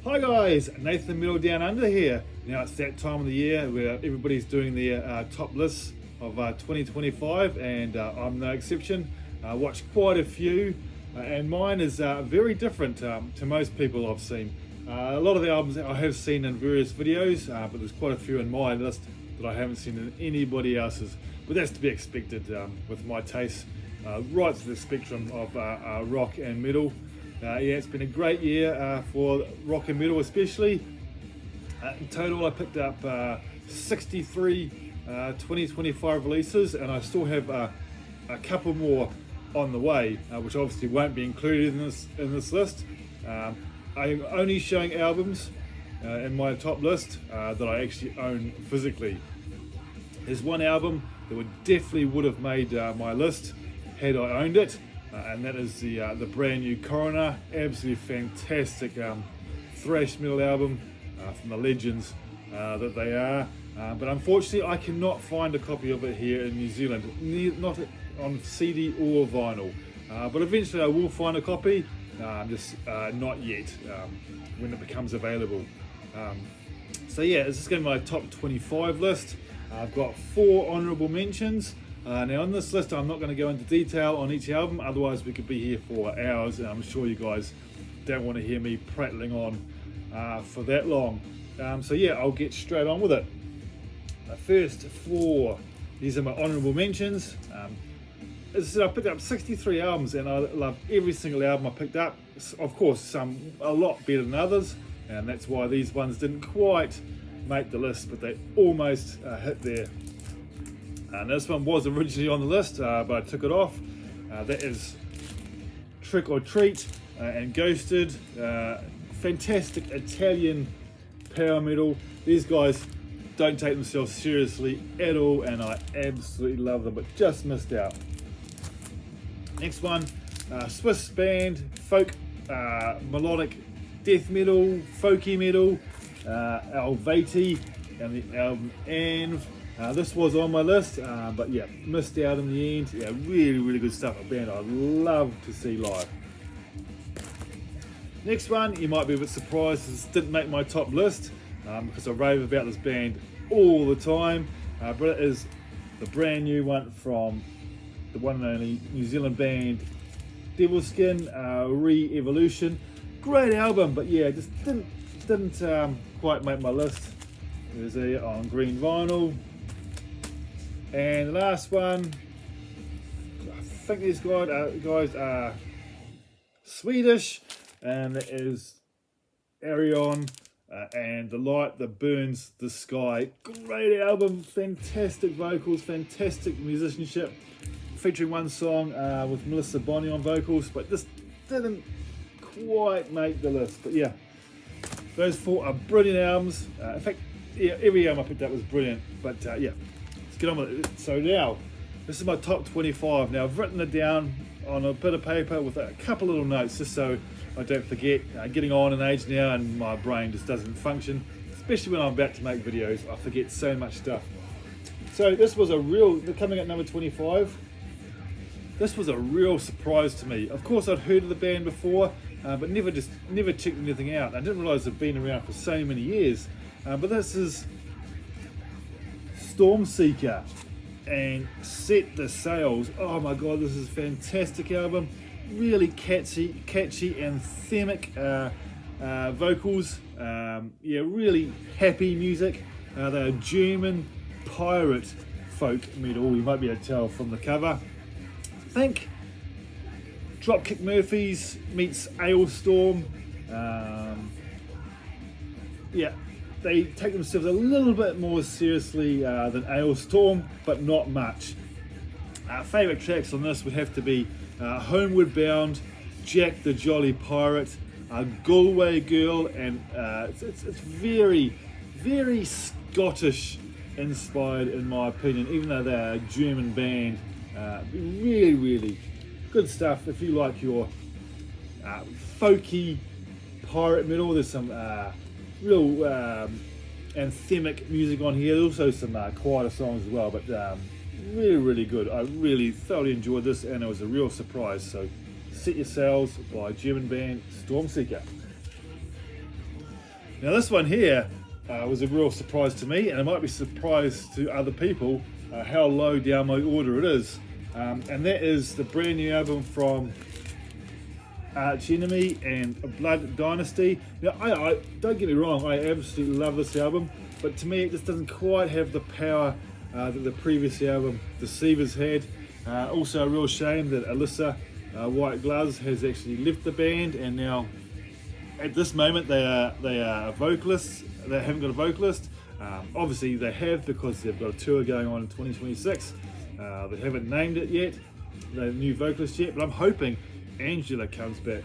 Hi guys, Nathan Middle Down Under here. Now it's that time of the year where everybody's doing their top lists of 2025 and I'm no exception. I watched quite a few and mine is very different to most people I've seen. A lot of the albums I have seen in various videos, but there's quite a few in my list that I haven't seen in anybody else's. But that's to be expected with my taste right through the spectrum of rock and metal. Yeah, it's been a great year for rock and metal especially. In total I picked up 63 2025 releases, and I still have a couple more on the way, which obviously won't be included in this list. I'm only showing albums in my top list that I actually own physically. There's one album that definitely would have made my list had I owned it. And that is the brand new Coroner. Absolutely fantastic thrash metal album from the legends that they are. But unfortunately, I cannot find a copy of it here in New Zealand, not on CD or vinyl. But eventually, I will find a copy. Just not yet when it becomes available. So yeah, this is going to be my top 25 list. I've got 4 honourable mentions. Now on this list I'm not going to go into detail on each album, otherwise we could be here for hours, and I'm sure you guys don't want to hear me prattling on for that long. So yeah, I'll get straight on with it. First 4, these are my honourable mentions. As I said, I picked up 63 albums and I love every single album I picked up. Of course some a lot better than others, and that's why these ones didn't quite make the list, but they almost hit there. And this one was originally on the list, but I took it off. That is Trick or Treat and Ghosted. Fantastic Italian power metal. These guys don't take themselves seriously at all, and I absolutely love them, but just missed out. Next one, Swiss band, folk, melodic death metal, folky metal, Alvati, and the album Env. This was on my list, but yeah, missed out in the end. Yeah, really good stuff. A band I'd love to see live. Next one, you might be a bit surprised this didn't make my top list, because I rave about this band all the time, but it is the brand new one from the one and only New Zealand band Devilskin, Re-Evolution. Great album, but yeah, just didn't quite make my list. There's a on green vinyl. And the last one, I think these guys are Swedish, and it is Arion and The Light That Burns the Sky. Great album, fantastic vocals, fantastic musicianship, featuring one song with Melissa Bonney on vocals, but this didn't quite make the list. But yeah, those 4 are brilliant albums. In fact, yeah, every album I picked up was brilliant, but yeah. Get on with it. So now, this is my top 25. Now I've written it down on a bit of paper with a couple little notes just so I don't forget. Getting on in age now and my brain just doesn't function, especially when I'm about to make videos. I forget so much stuff. So this was coming at number 25. This was a real surprise to me. Of course I'd heard of the band before, but never checked anything out. I didn't realise they'd been around for so many years. But this is Stormseeker and Set the Sails. Oh my god, this is a fantastic album. Really catchy and anthemic vocals. Yeah, really happy music. They're German pirate folk metal. You might be able to tell from the cover. Think Dropkick Murphys meets Alestorm. Yeah, they take themselves a little bit more seriously than Alestorm, but not much. Favourite tracks on this would have to be Homeward Bound, Jack the Jolly Pirate, Galway Girl, and it's very Scottish inspired in my opinion, even though they're a German band. Really good stuff if you like your folky pirate metal. There's some real anthemic music on here. There's also some quieter songs as well, but really good. I really thoroughly enjoyed this, and it was a real surprise. So Set Your Sails by German band Stormseeker. Now this one here was a real surprise to me, and it might be a surprise to other people how low down my order it is. And that is the brand new album from Arch Enemy and Blood Dynasty. Now, I don't get me wrong, I absolutely love this album, but to me it just doesn't quite have the power that the previous album, Deceivers, had. Also a real shame that Alyssa White Gloves has actually left the band, and now at this moment they are vocalists. They haven't got a vocalist. Obviously they have, because they've got a tour going on in 2026. They haven't named it yet, the new vocalist yet, but I'm hoping Angela comes back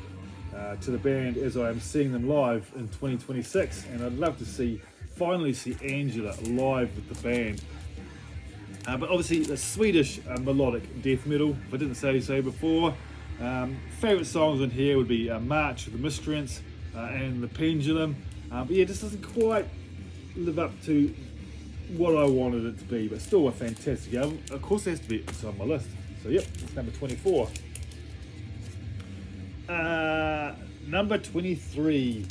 to the band, as I am seeing them live in 2026, and I'd love to finally see Angela live with the band. But obviously the Swedish melodic death metal, if I didn't say so before. Favourite songs on here would be March of the Miscreants and The Pendulum. But yeah, it just doesn't quite live up to what I wanted it to be, but still a fantastic album. Of course it has to be, it's on my list. So yep, it's number 24. Number 23,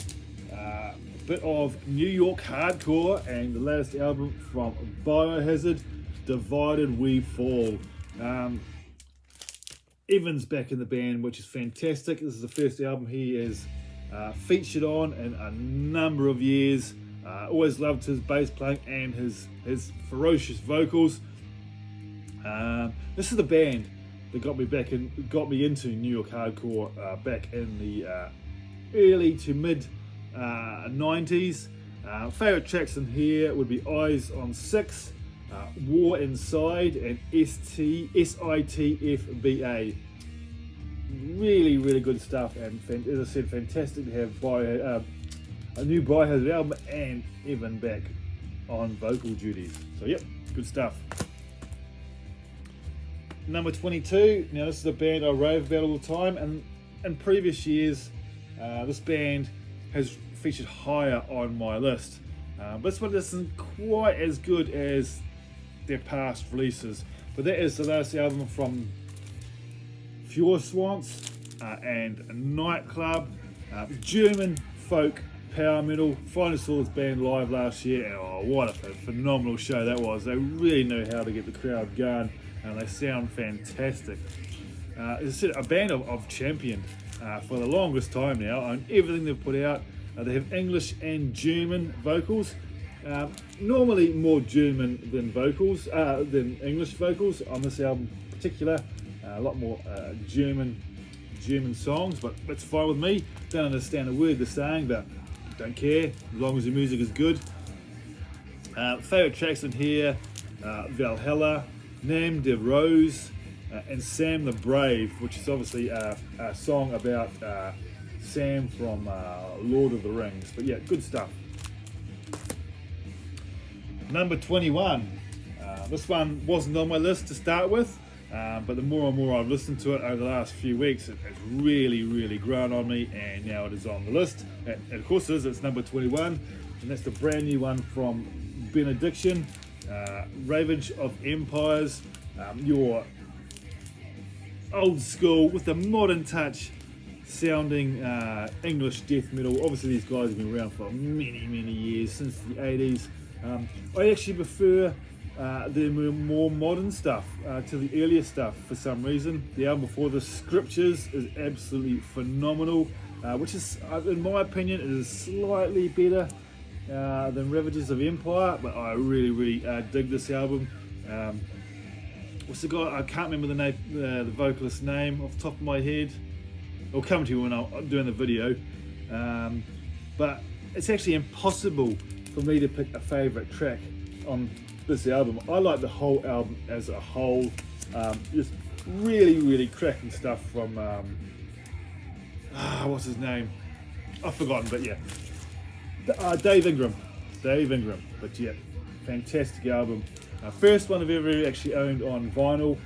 a bit of New York hardcore, and the latest album from Biohazard, Divided We Fall. Evan's back in the band, which is fantastic. This is the first album he has featured on in a number of years. Always loved his bass playing and his ferocious vocals. This is the band that got me into New York hardcore back in the early to mid 90s. Favorite tracks in here would be Eyes on Six, War Inside, and SITFBA. Really, really good stuff, and as I said, fantastic to have a new Biohazard album and Evan back on vocal duties. So yep, good stuff. Number 22, now this is a band I rave about all the time, and in previous years this band has featured higher on my list. But this one isn't quite as good as their past releases, but that is the last album from Feuerswans and Nightclub, German folk power metal. Finally saw this band live last year, and oh, what a phenomenal show that was. They really know how to get the crowd going, and they sound fantastic. As I said, a band I've championed for the longest time now on everything they've put out. They have English and German vocals. Normally more German than English vocals on this album in particular. A lot more German songs, but that's fine with me. Don't understand a word they're saying, but don't care as long as the music is good. Favorite tracks in here: Valhalla, Nam de Rose, and Sam the Brave, which is obviously a song about Sam from Lord of the Rings. But yeah, good stuff. Number 21. This one wasn't on my list to start with, but the more and more I've listened to it over the last few weeks, it has really, really grown on me, and now it is on the list. And of course it's number 21, and that's the brand new one from Benediction, Ravage of Empires, your old school with the modern touch sounding English death metal. Obviously these guys have been around for many years, since the 80s. I actually prefer the more modern stuff to the earlier stuff for some reason. The album before this, Scriptures, is absolutely phenomenal, which is, in my opinion, it is slightly better than Ravages of Empire, but I really dig this album. What's the guy? I can't remember the name, the vocalist's name off the top of my head. It'll come to you when I'm doing the video. But it's actually impossible for me to pick a favourite track on this album. I like the whole album as a whole. Just really cracking stuff from what's his name? I've forgotten, but yeah, Dave Ingram. But yeah, fantastic album. First one I've ever actually owned on vinyl.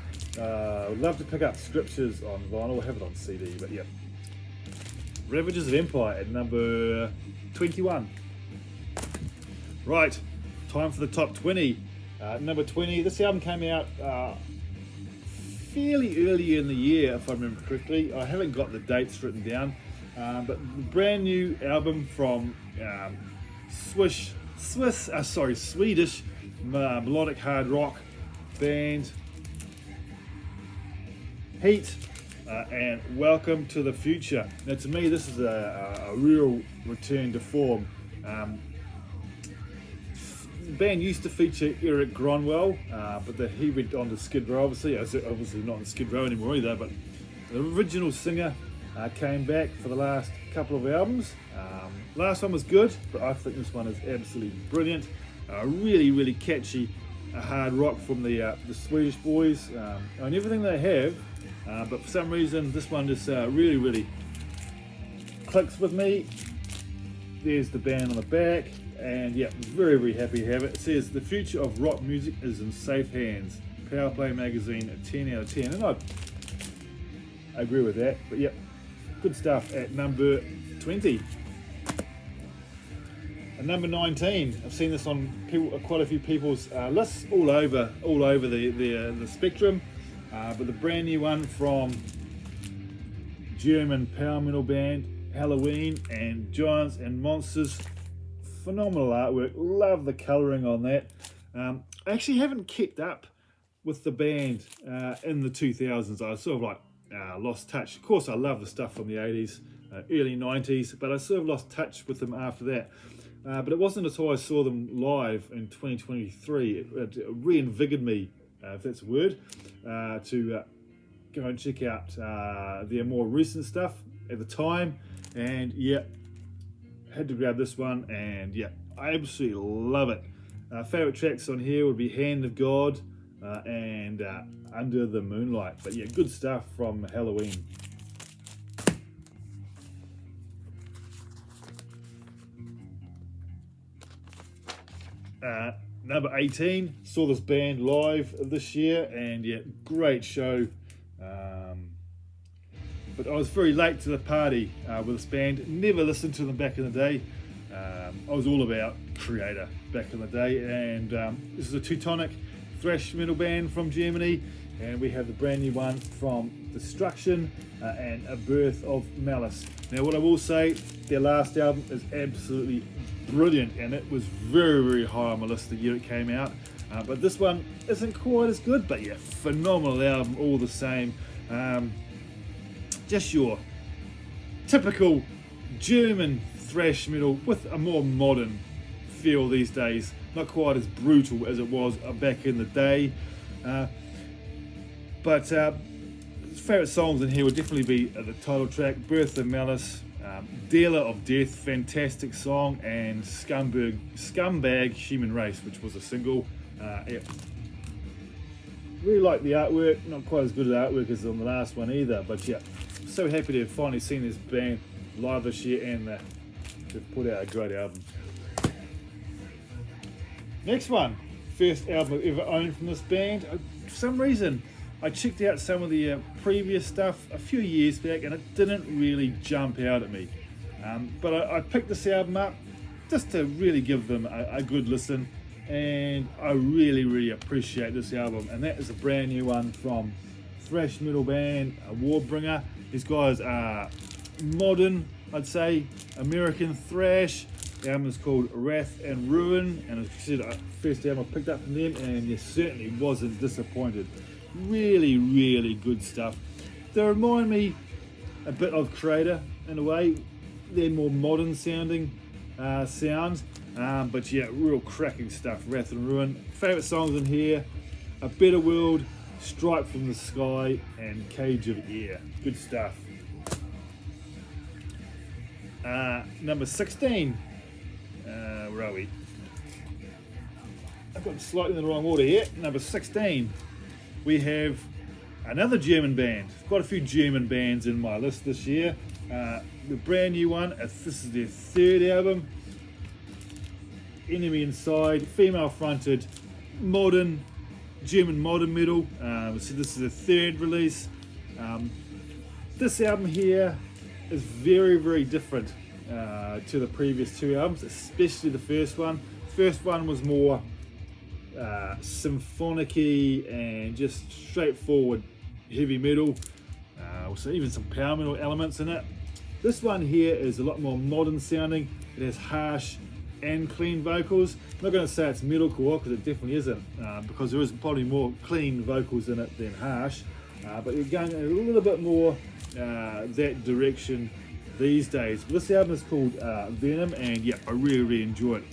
Would love to pick up Scriptures on vinyl. I have it on CD, but yeah. Ravages of Empire at number 21. Right, time for the top 20. Number 20, this album came out fairly early in the year, if I remember correctly. I haven't got the dates written down, but the brand new album from Swedish melodic hard rock band, Heat, and Welcome to the Future. Now, to me, this is a real return to form. The band used to feature Eric Gronwell, but he went on to Skid Row, obviously not in Skid Row anymore either, but the original singer came back for the last couple of albums. Last one was good, but I think this one is absolutely brilliant. Really catchy hard rock from the Swedish boys, and everything they have, but for some reason this one just really clicks with me. There's the band on the back, and yeah, very happy to have it. It says the future of rock music is in safe hands. Powerplay magazine, a 10 out of 10, and I agree with that. But yeah, good stuff at number 20. And number 19, I've seen this on quite a few people's lists all over the spectrum, but the brand new one from German power metal band Halloween and Giants and Monsters. Phenomenal artwork, love the colouring on that. I actually haven't kept up with the band in the 2000s. I sort of like lost touch. Of course, I love the stuff from the 80s, early 90s, but I sort of lost touch with them after that. But it wasn't until I saw them live in 2023, it reinvigorated me, if that's a word, to go and check out their more recent stuff at the time. And yeah, had to grab this one, and yeah, I absolutely love it. Favourite tracks on here would be Hand of God and Under the Moonlight. But yeah, good stuff from Halloween. Number 18, saw this band live this year, and yeah, great show. But I was very late to the party with this band. Never listened to them back in the day. I was all about Creator back in the day, and this is a Teutonic thrash metal band from Germany, and we have the brand new one from Destruction and A Birth of Malice. Now, what I will say, their last album is absolutely brilliant, and it was very high on my list the year it came out, but this one isn't quite as good, but yeah, phenomenal album all the same. Just your typical German thrash metal with a more modern feel these days, not quite as brutal as it was back in the day, but favourite songs in here would definitely be the title track, Birth of Malice, Dealer of Death, fantastic song, and Scumbag Human Race, which was a single. Yeah. Really like the artwork, not quite as good as artwork as on the last one either, but yeah, so happy to have finally seen this band live this year, and they've put out a great album. Next one, first album I've ever owned from this band. For some reason, I checked out some of the previous stuff a few years back, and it didn't really jump out at me. But I picked this album up just to really give them a good listen, and I really appreciate this album. And that is a brand new one from thrash metal band Warbringer. These guys are modern, I'd say, American thrash. The album is called Wrath and Ruin, and as I said, first album I picked up from them, and you certainly wasn't disappointed. Really good stuff. They remind me a bit of Creator in a way. They're more modern sounding sounds, but yeah, real cracking stuff. Wrath and Ruin. Favourite songs in here: A Better World, Strike from the Sky, and Cage of Air. Good stuff. Number 16. Where are we? I've got slightly in the wrong order here. Number 16. We have another German band. Quite a few German bands in my list this year. The brand new one, this is their third album. Enemy Inside, female fronted, modern, German modern metal. So this is the third release. This album here is very different to the previous two albums, especially the first one. The first one was more symphonic-y and just straightforward heavy metal, so even some power metal elements in it. This one here is a lot more modern sounding. It has harsh and clean vocals. I'm not going to say it's metalcore because it definitely isn't, because there is probably more clean vocals in it than harsh, but you're going a little bit more that direction these days. But this album is called Venom, and yeah, I really enjoy it.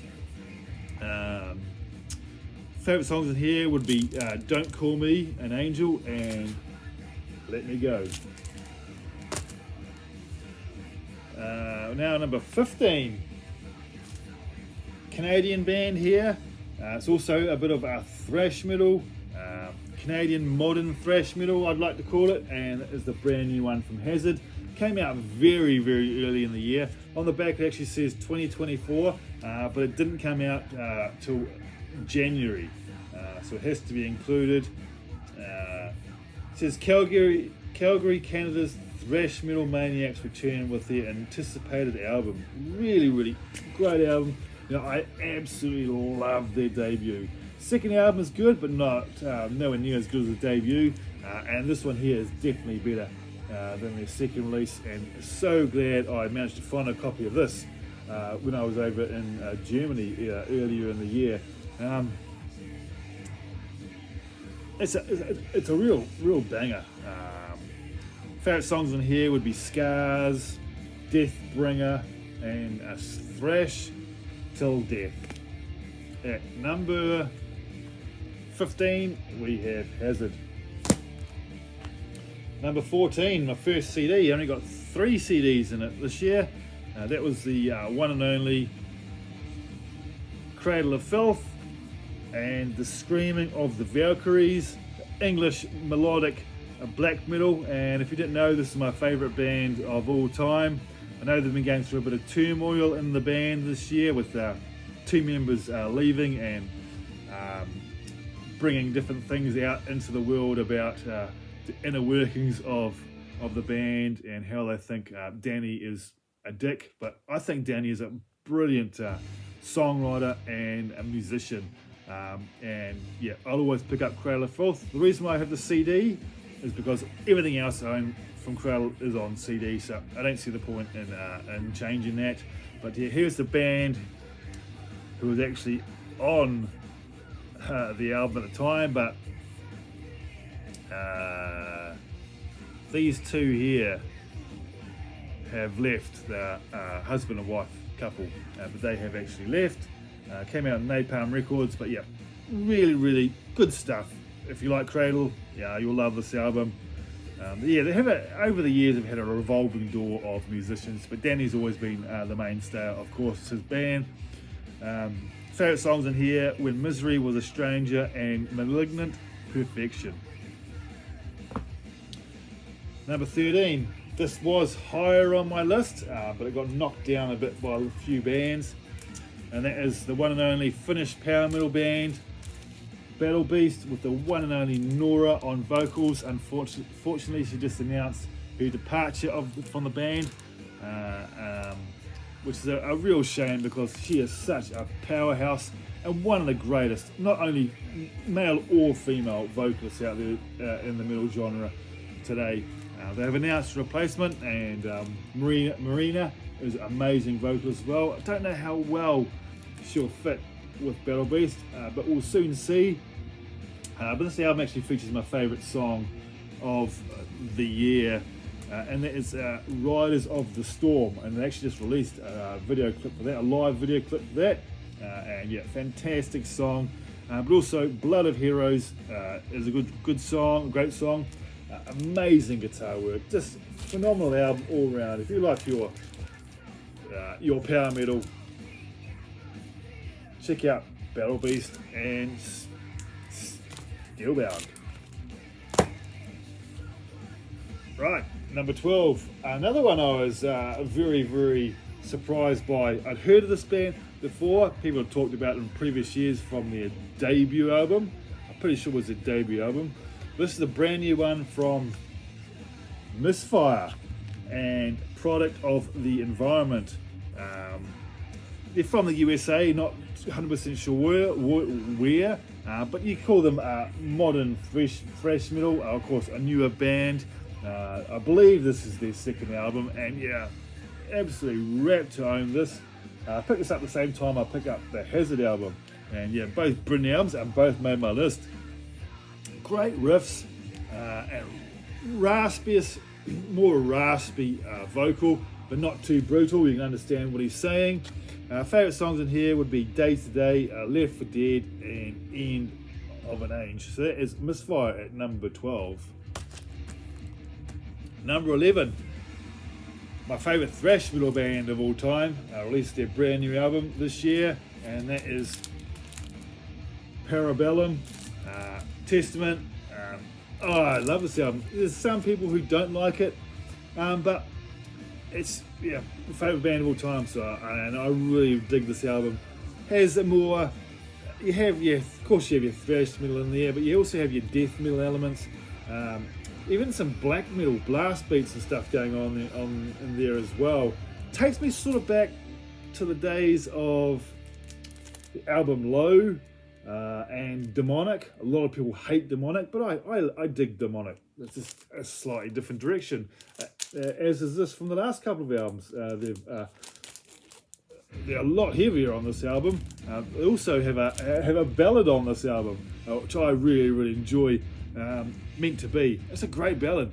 Favorite songs in here would be Don't Call Me an Angel and Let Me Go. Now number 15, Canadian band here. It's also a bit of a thrash metal, Canadian modern thrash metal I'd like to call it, and it is the brand new one from Hazard. Came out very early in the year. On the back it actually says 2024, but it didn't come out till January, so it has to be included. It says Calgary, Canada's thrash metal maniacs return with their anticipated album. Really great album. You know, I absolutely love their debut. Second album is good, but not nowhere near as good as the debut. And this one here is definitely better than their second release. And so glad I managed to find a copy of this when I was over in Germany earlier in the year. It's a real banger. Favorite songs on here would be Scars, Deathbringer, and Thrash Till Death. At number 15 we have Hazard. Number 14, my first CD. I only got 3 CDs in it this year. That was the one and only Cradle of Filth and The Screaming of the Valkyries, English melodic black metal. And if you didn't know, this is my favourite band of all time. I know they've been going through a bit of turmoil in the band this year with 2 members leaving and bringing different things out into the world about the inner workings of the band and how they think Danny is a dick. But I think Danny is a brilliant songwriter and a musician. And yeah, I'll always pick up Cradle of Filth. The reason why I have the CD is because everything else I own from Cradle is on CD, so I don't see the point in changing that. But yeah, here's the band who was actually on the album at the time, but these two here have left, the husband and wife couple, but they have actually left. Came out on Napalm Records, but yeah, really good stuff. If you like Cradle, yeah, you'll love this album. Yeah, they have over the years have had a revolving door of musicians, but Danny's always been the mainstay, of course, his band. Favorite songs in here: When Misery Was a Stranger and Malignant Perfection. Number 13. This was higher on my list, but it got knocked down a bit by a few bands, and that is the one and only Finnish power metal band Battle Beast, with the one and only Nora on vocals. Unfortunately, she just announced her departure from the band, which is a real shame because she is such a powerhouse and one of the greatest, not only male or female vocalists out there in the metal genre today. They have announced a replacement, and Marina is an amazing vocalist as well. I don't know how well she'll fit with Battle Beast, but we'll soon see. But this album actually features my favourite song of the year, and that is Riders of the Storm, and they actually just released a video clip for that, a live video clip for that, and yeah, fantastic song. But also Blood of Heroes is a good song, great song, amazing guitar work, just phenomenal album all around. If you like your power metal, check out Battle Beast and Steelbound. Right, number 12. Another one I was very surprised by. I'd heard of this band before. People have talked about it in previous years from their debut album. I'm pretty sure it was their debut album. This is a brand new one from Misfire and Product of the Environment. They're from the USA, not 100% sure where, but you call them modern thrash metal. Of course, a newer band. I believe this is their second album, and yeah, absolutely wrapped to own this. I picked this up at the same time I picked up the Hazard album, and yeah, both brilliant albums and both made my list. Great riffs and raspiest, more raspy vocal, but not too brutal. You can understand what he's saying. Favourite songs in here would be Day to Day, Left for Dead, and End of an Age. So that is Misfire at number 12. Number 11, my favourite thrash metal band of all time, released their brand new album this year, and that is Parabellum, Testament. I love this album. There's some people who don't like it, but it's my favourite band of all time. And I really dig this album. Has a more, of course you have your thrash metal in there, but you also have your death metal elements. Even some black metal blast beats and stuff going on in there as well. Takes me sort of back to the days of the album Low and Demonic. A lot of people hate Demonic, but I dig Demonic. It's just a slightly different direction, as is this from the last couple of albums. They're a lot heavier on this album. They also have a ballad on this album, which I really enjoy. Meant to Be. It's a great ballad,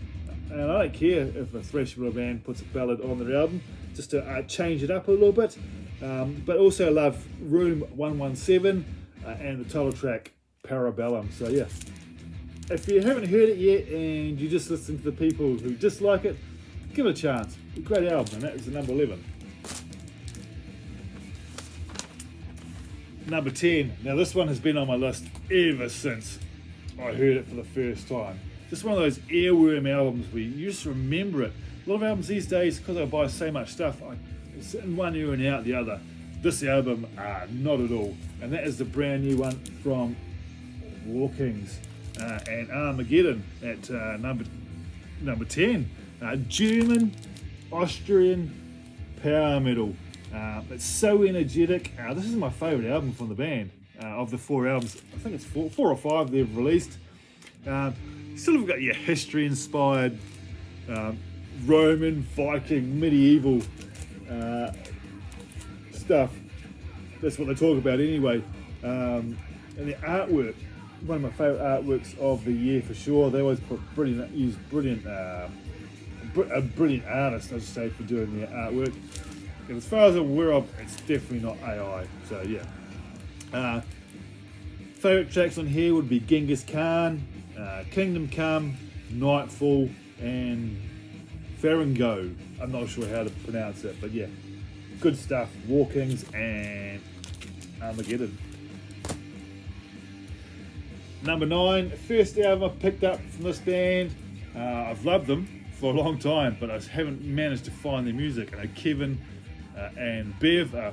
and I don't care if a thrash metal band puts a ballad on their album just to change it up a little bit. But also I love Room 117 and the title track Parabellum. So yeah, if you haven't heard it yet and you just listen to the people who dislike it, give it a chance. A great album, and that is the number 11. Number 10. Now this one has been on my list ever since I heard it for the first time. Just one of those earworm albums where you just remember it. A lot of albums these days, because I buy so much stuff, it's in one ear and out the other. This album, not at all. And that is the brand new one from War Kings and Armageddon at number 10. German, Austrian power metal. It's so energetic. This is my favourite album from the band. Of the 4 albums, I think it's four or five they've released. Still have got your history-inspired Roman, Viking, medieval stuff. That's what they talk about anyway. And the artwork, one of my favourite artworks of the year for sure. They always put a brilliant artist, I should say, for doing the artwork. And as far as I'm aware of, it's definitely not AI. So yeah. Favourite tracks on here would be Genghis Khan, Kingdom Come, Nightfall, and Faringo. I'm not sure how to pronounce it, but yeah, good stuff. War Kings and Armageddon. Number 9, first album I picked up from this band. I've loved them for a long time, but I haven't managed to find their music. I know Kevin and Bev are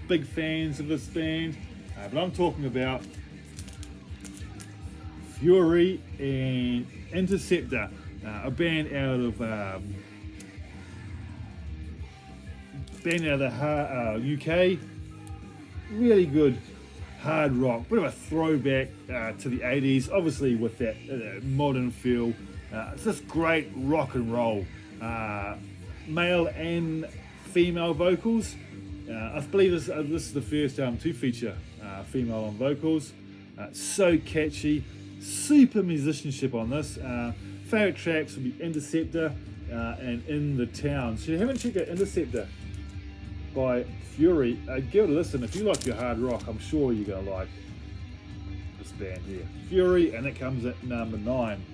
big fans of this band. But I'm talking about Fury and Interceptor, a band out of the UK. Really good hard rock, bit of a throwback to the 80s, obviously with that modern feel. It's just great rock and roll, male and female vocals. I believe this is the first album to feature female on vocals. So catchy, super musicianship on this. Favourite tracks would be Interceptor and In the Town. So if you haven't checked out Interceptor by Fury, give it a listen. If you like your hard rock, I'm sure you're going to like this band here. Fury, and it comes at number 9.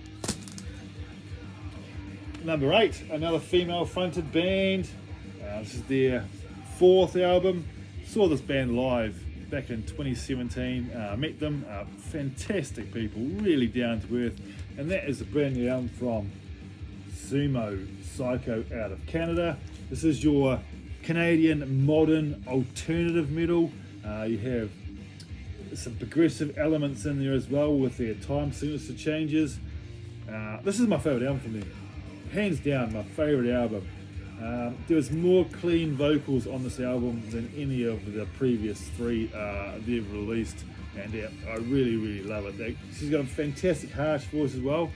Number 8, another female fronted band. This is their 4th album. Saw this band live back in 2017. Met them. Fantastic people, really down to earth. And that is a brand new album from Sumo Psycho out of Canada. This is your Canadian modern alternative metal. You have some progressive elements in there as well with their time signature changes. This is my favourite album from them. Hands down, my favourite album. There's more clean vocals on this album than any of the previous 3 they've released, and I really love it. She's got a fantastic harsh voice as well,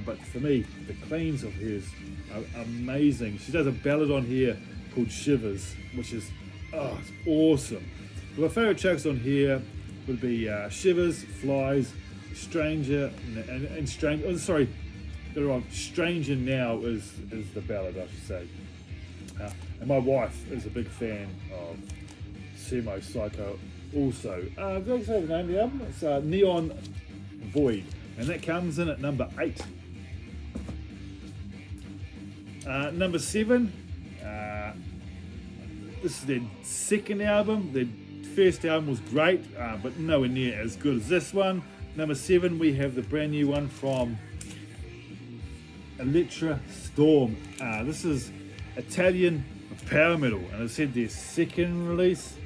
but for me, the cleans of hers are amazing. She does a ballad on here called Shivers, which is Oh, it's awesome. Well, my favourite tracks on here would be Shivers, Flies, Stranger, and Strange. Oh, sorry, got it wrong. Stranger Now is the ballad, I should say. And my wife is a big fan of Sumo Psycho also. Did I say the name of the album? It's Neon Void, and that comes in at number 8. Number 7, this is their second album. Their first album was great, but nowhere near as good as this one. Number 7, we have the brand new one from Electra Storm. This is Italian power metal, and it's said their second release.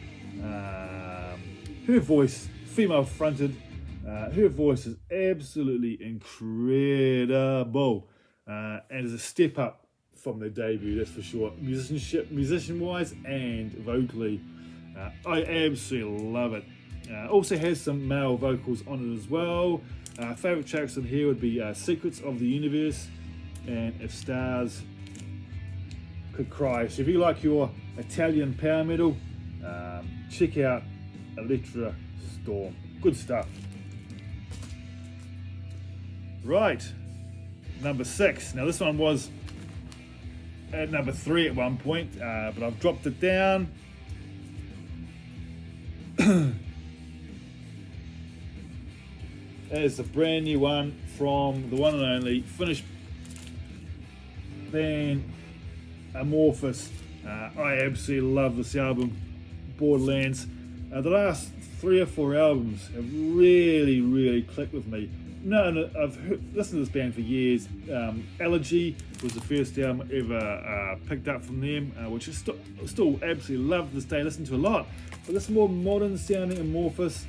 Her voice, female fronted, her voice is absolutely incredible, and is a step up from their debut, that's for sure. Musician wise and vocally, I absolutely love it. Also has some male vocals on it as well. Favorite tracks on here would be Secrets of the Universe and If Stars Could Cry. So if you like your Italian power metal, check out Electra Storm. Good stuff. Right, number 6. Now this one was at number 3 at one point, but I've dropped it down. There's a brand new one from the one and only Finnish band Amorphous. I absolutely love this album, Borderlands. The last 3 or 4 albums have really clicked with me. No, I've listened to this band for years. Elegy was the first album I ever picked up from them, which is still absolutely love to this day. Listen to a lot, but this more modern sounding Amorphous.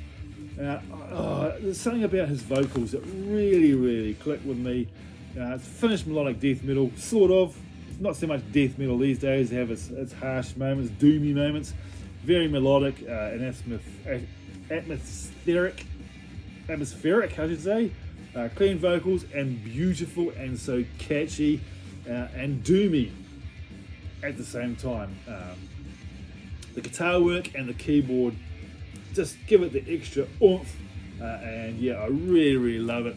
There's something about his vocals that really clicked with me. It's Finnish melodic death metal, sort of. Not so much death metal these days. They have its harsh moments, doomy moments. Very melodic and atmospheric, I should say. Clean vocals and beautiful and so catchy and doomy at the same time. The guitar work and the keyboard just give it the extra oomph, and yeah, I really love it.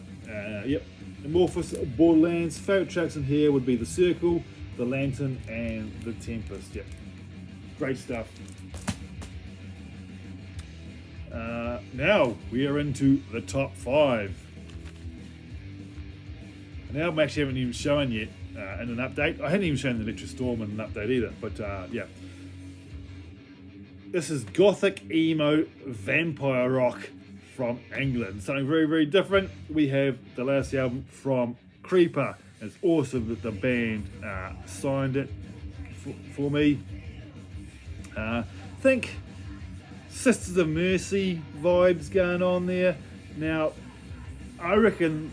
Yep, Amorphous, Borderlands. Favorite tracks in here would be The Circle, The Lantern, and The Tempest. Yep, great stuff. Now we are into the top 5. An album I actually haven't even shown yet in an update. I hadn't even shown the Electra Storm in an update either, but yeah. This is gothic emo vampire rock from England. Something very different. We have the last album from Creeper. It's awesome that the band signed it for me. Think Sisters of Mercy vibes going on there. Now, I reckon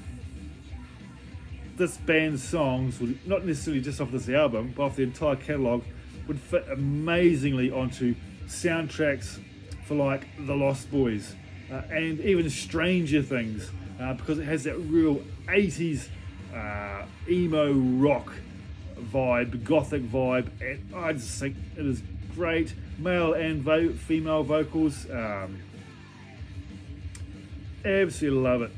this band's songs would, not necessarily just off this album, but off the entire catalogue, would fit amazingly onto soundtracks for like The Lost Boys and even Stranger Things, because it has that real 80s emo rock vibe, gothic vibe, and I just think it is great. Male and female vocals, absolutely love it.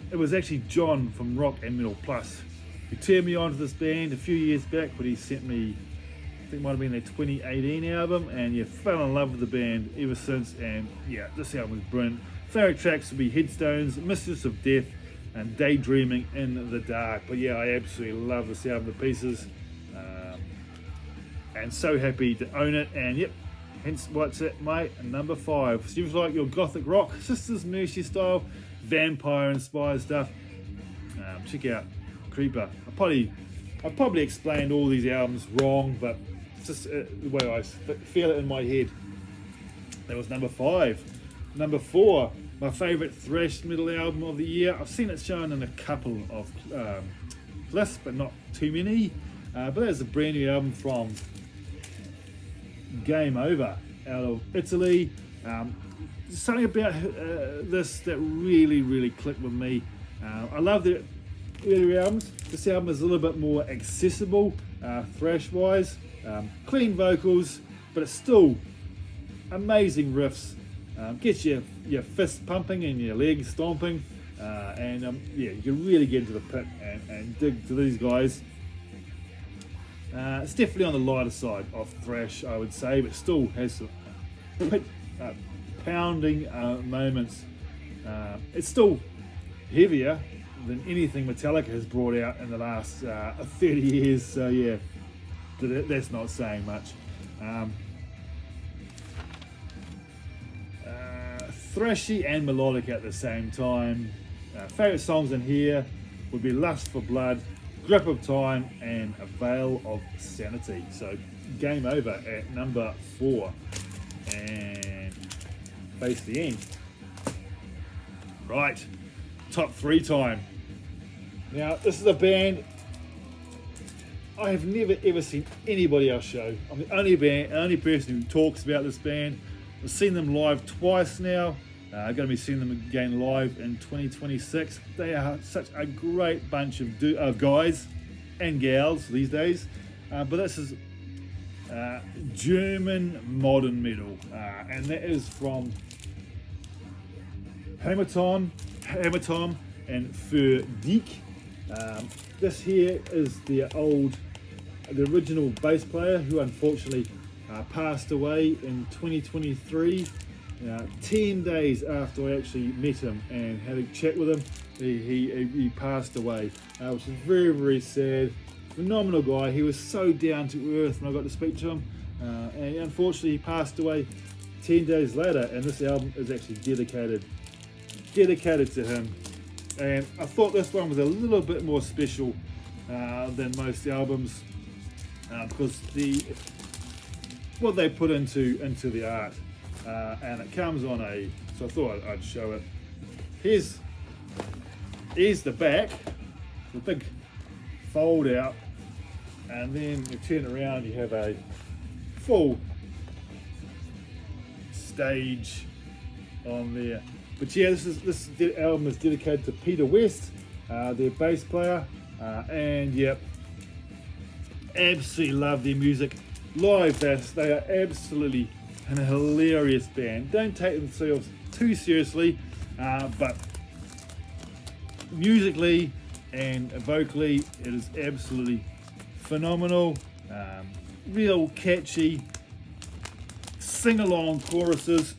It was actually John from Rock and Metal Plus who turned me on to this band a few years back when he sent me, I think it might have been their 2018 album, and yeah, fell in love with the band ever since. And yeah, this album was brilliant. Favorite tracks would be Headstones, Mistress of Death, and Daydreaming in the Dark. But yeah, I absolutely love this album to pieces, and so happy to own it. And yep, hence what's at my number 5. Seems like your gothic rock, Sisters Mercy style, vampire inspired stuff. Check out Creeper. I probably explained all these albums wrong, but it's just the way I feel it in my head. That was number 5. Number 4, my favourite thrash metal album of the year. I've seen it shown in a couple of lists, but not too many. But there's a brand new album from Game Over out of Italy. Something about this that really clicked with me. I love the earlier albums. This album is a little bit more accessible thrash wise. Clean vocals, but it's still amazing riffs. Gets your fists pumping and your legs stomping, and yeah, you can really get into the pit and dig to these guys. It's definitely on the lighter side of thrash, I would say, but still has some pit pounding moments. It's still heavier than anything Metallica has brought out in the last 30 years, so yeah, that's not saying much. Thrashy and melodic at the same time. Favourite songs in here would be Lust for Blood, Grip of Time, and A Veil of Sanity. So game over at number 4. And face the end. Right, top 3 time. Now this is a band I have never ever seen anybody else show. I'm the only person who talks about this band. I've seen them live twice now. I'm going to be seeing them again live in 2026. They are such a great bunch of guys and gals these days. But this is German modern metal, and that is from Hämatom and Für Dich. This here is the original bass player who unfortunately passed away in 2023. 10 days after I actually met him and had a chat with him, he passed away, which is very, very sad. Phenomenal guy. He was so down to earth when I got to speak to him, and unfortunately he passed away 10 days later, and this album is actually dedicated to him. And I thought this one was a little bit more special than most albums, because what they put into the art, and it comes on so I thought I'd show it. Here's the back, the big fold out, and then you turn around, you have a full stage on there. But yeah, this album is dedicated to Peter West, their bass player, and yep, absolutely love their music. Live, they are absolutely an hilarious band. Don't take themselves too seriously, but musically and vocally, it is absolutely phenomenal. Real catchy sing-along choruses,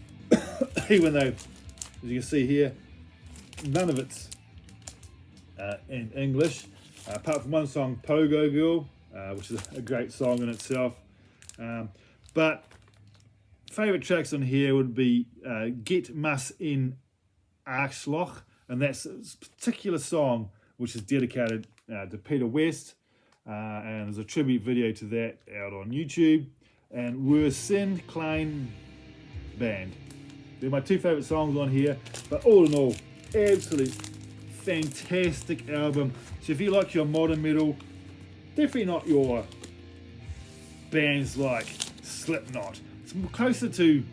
even though, as you can see here, none of it's in English, apart from one song, Pogo Girl, which is a great song in itself. But favourite tracks on here would be Get Mas in Arschloch, and that's a particular song which is dedicated to Peter West, and there's a tribute video to that out on YouTube. And Wir sind klein Band. They're my 2 favourite songs on here, but all in all, absolutely fantastic album. So if you like your modern metal, definitely not your bands like Slipknot. It's closer to,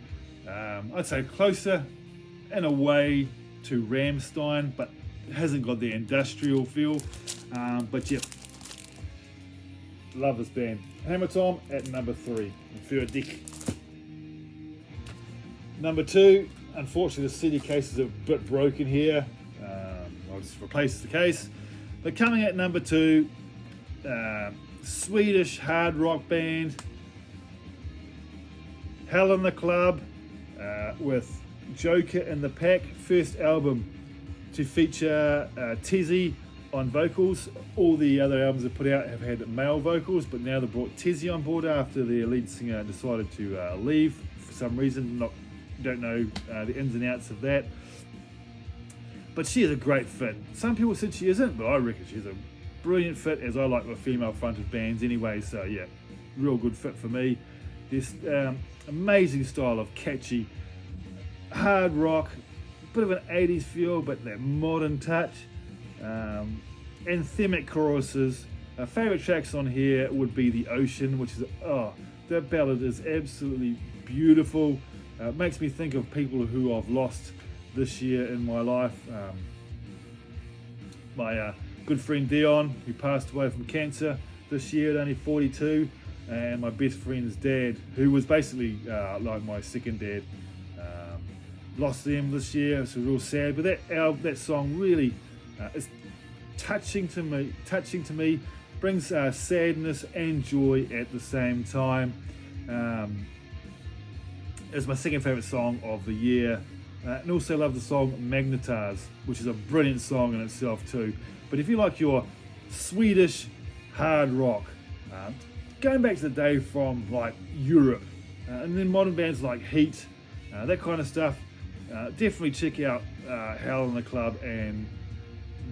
I'd say closer in a way to Rammstein, but it hasn't got the industrial feel. But yeah, love this band. Hämatom at number 3, Für Dich. Number 2, unfortunately the CD case is a bit broken here. I'll just replace the case. But coming at number 2, Swedish hard rock band Hell in the Club, with Joker in the Pack, first album to feature Tezzy on vocals. All the other albums they put out have had male vocals, but now they brought Tezzy on board after their lead singer decided to leave for some reason. Don't know the ins and outs of that, but she is a great fit. Some people said she isn't, but I reckon she's a brilliant fit, as I like my female fronted bands anyway. So yeah, real good fit for me. This amazing style of catchy hard rock, bit of an 80s feel, but that modern touch. Anthemic choruses. Favorite tracks on here would be The Ocean, which is that ballad is absolutely beautiful. It makes me think of people who I've lost this year in my life. My good friend Dion, who passed away from cancer this year at only 42. and my best friend's dad, who was basically like my second dad. Lost them this year. It's real sad, but that song really is touching to me, brings sadness and joy at the same time. It's my second favorite song of the year, and also love the song Magnetas, which is a brilliant song in itself too. But if you like your Swedish hard rock, going back to the day from like Europe, and then modern bands like Heat, that kind of stuff, definitely check out Hell in the Club and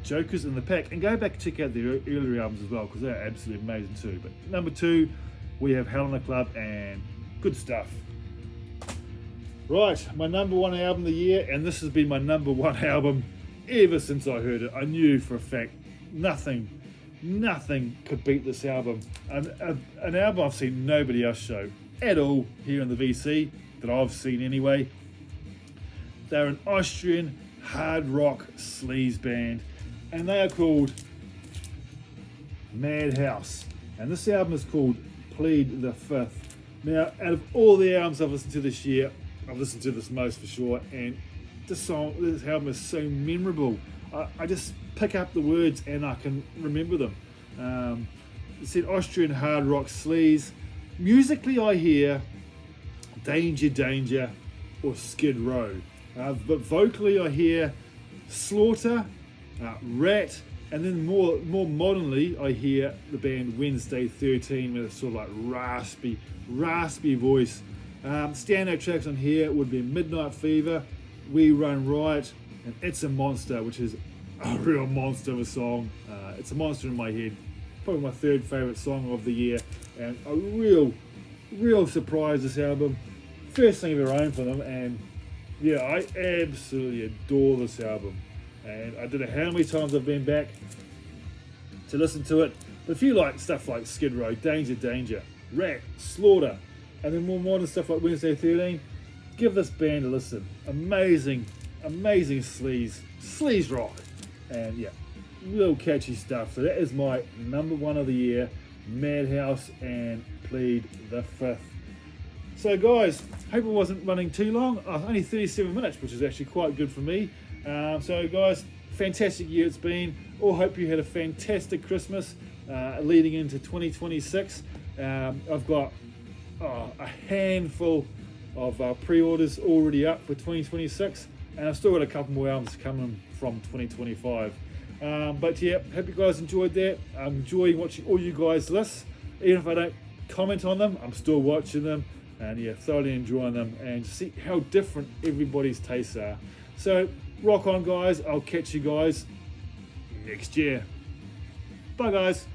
Jokers in the Pack, and go back and check out the earlier albums as well, because they're absolutely amazing too. But number 2, we have Hell in the Club and Good Stuff. Right, my number 1 album of the year, and this has been my number 1 album ever since I heard it. I knew for a fact nothing could beat this album. An album I've seen nobody else show at all here in the VC, that I've seen anyway. They're an Austrian hard rock sleaze band, and they are called Madhouse. And this album is called Plead the Fifth. Now, out of all the albums I've listened to this year, I've listened to this most for sure, and this album is so memorable. I just pick up the words and I can remember them. It said Austrian hard rock sleaze. Musically, I hear Danger Danger or Skid Row. But vocally, I hear Slaughter, Rat, and then more modernly, I hear the band Wednesday 13 with a sort of like raspy voice. Standout tracks on here would be Midnight Fever, We Run Riot, and It's a Monster, which is a real monster of a song. It's a monster in my head. Probably my 3rd favourite song of the year, and a real surprise, this album. First thing I've ever owned for them, and yeah, I absolutely adore this album. And I don't know how many times I've been back to listen to it. But if you like stuff like Skid Row, Danger Danger, Rat, Slaughter, and then more modern stuff like Wednesday 13, give this band a listen. Amazing sleaze rock. And yeah, real catchy stuff. So that is my number 1 of the year, Madhouse and Plead the Fifth. So guys, hope it wasn't running too long. Only 37 minutes, which is actually quite good for me. So guys, fantastic year it's been. All hope you had a fantastic Christmas leading into 2026. I've got a handful of pre-orders already up for 2026, and I've still got a couple more albums coming from 2025. But yeah, hope you guys enjoyed that. I'm enjoying watching all you guys' lists. Even if I don't comment on them, I'm still watching them, and yeah, thoroughly enjoying them, and see how different everybody's tastes are. So rock on guys, I'll catch you guys next year. Bye guys.